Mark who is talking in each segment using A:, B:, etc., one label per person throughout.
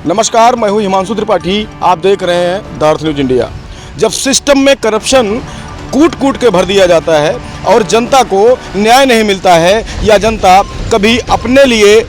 A: नमस्कार, मैं हूं हिमांशु त्रिपाठी। आप देख रहे हैं द अर्थ न्यूज इंडिया। जब सिस्टम में करप्शन कूट कूट के भर दिया जाता है और जनता को न्याय नहीं मिलता है या जनता कभी अपने लिए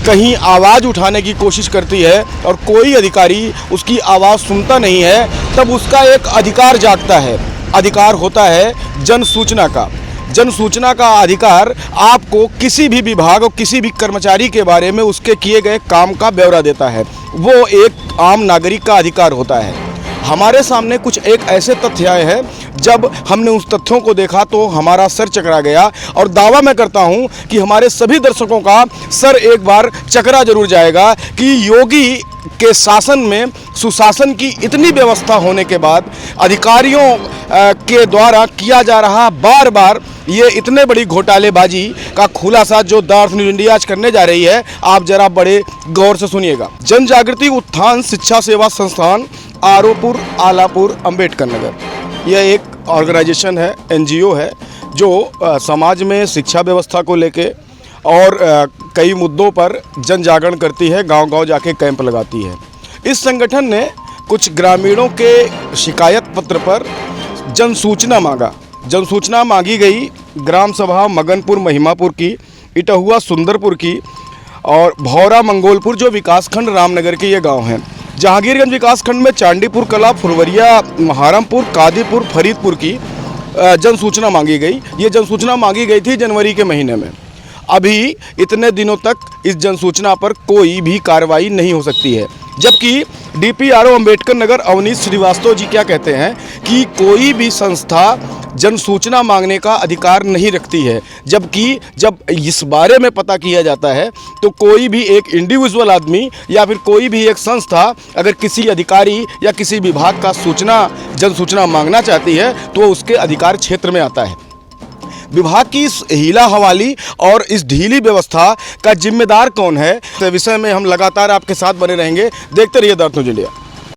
A: कहीं आवाज़ उठाने की कोशिश करती है और कोई अधिकारी उसकी आवाज़ सुनता नहीं है, तब उसका एक अधिकार जागता है। अधिकार होता है जन सूचना का। जन सूचना का अधिकार आपको किसी भी विभाग और किसी भी कर्मचारी के बारे में उसके किए गए काम का ब्यौरा देता है। वो एक आम नागरिक का अधिकार होता है। हमारे सामने कुछ एक ऐसे तथ्य आए हैं, जब हमने उस तथ्यों को देखा तो हमारा सर चकरा गया और दावा मैं करता हूं कि हमारे सभी दर्शकों का सर एक बार चकरा जरूर जाएगा कि योगी के शासन में सुशासन की इतनी व्यवस्था होने के बाद अधिकारियों के द्वारा किया जा रहा बार बार ये इतने बड़ी घोटालेबाजी का खुलासा जो द अर्थ न्यूज इंडिया आज करने जा रही है, आप जरा बड़े गौर से सुनिएगा। जन जागृति उत्थान शिक्षा सेवा संस्थान आरोपुर आलापुर अंबेडकर नगर, यह एक ऑर्गेनाइजेशन है, एनजीओ है, जो समाज में शिक्षा व्यवस्था को लेके और कई मुद्दों पर जन जागरण करती है, गांव-गांव जाके कैंप लगाती है। इस संगठन ने कुछ ग्रामीणों के शिकायत पत्र पर जन सूचना मांगा। जन सूचना मांगी गई ग्राम सभा मगनपुर महिमापुर की, इटहुआ सुंदरपुर की और भौरा मंगोलपुर जो विकासखंड रामनगर के ये गांव हैं। जहांगीरगंज विकासखंड में चांदीपुर कला, फुलवरिया, महारामपुर, कादीपुर, फरीदपुर की जन सूचना मांगी गई। ये जन सूचना मांगी गई थी जनवरी के महीने में। अभी इतने दिनों तक इस जन सूचना पर कोई भी कार्रवाई नहीं हो सकती है, जबकि डीपीआरओ अंबेडकर नगर अवनीश श्रीवास्तव जी क्या कहते हैं कि कोई भी संस्था जन सूचना मांगने का अधिकार नहीं रखती है। जबकि जब इस बारे में पता किया जाता है तो कोई भी एक इंडिविजुअल आदमी या फिर कोई भी एक संस्था अगर किसी अधिकारी या किसी विभाग का जन सूचना मांगना चाहती है तो उसके अधिकार क्षेत्र में आता है। विभाग की इस हीला हवाली और इस ढीली व्यवस्था का जिम्मेदार कौन है, इस विषय में हम लगातार आपके साथ बने रहेंगे। देखते रहिए द अर्थ न्यूज इंडिया।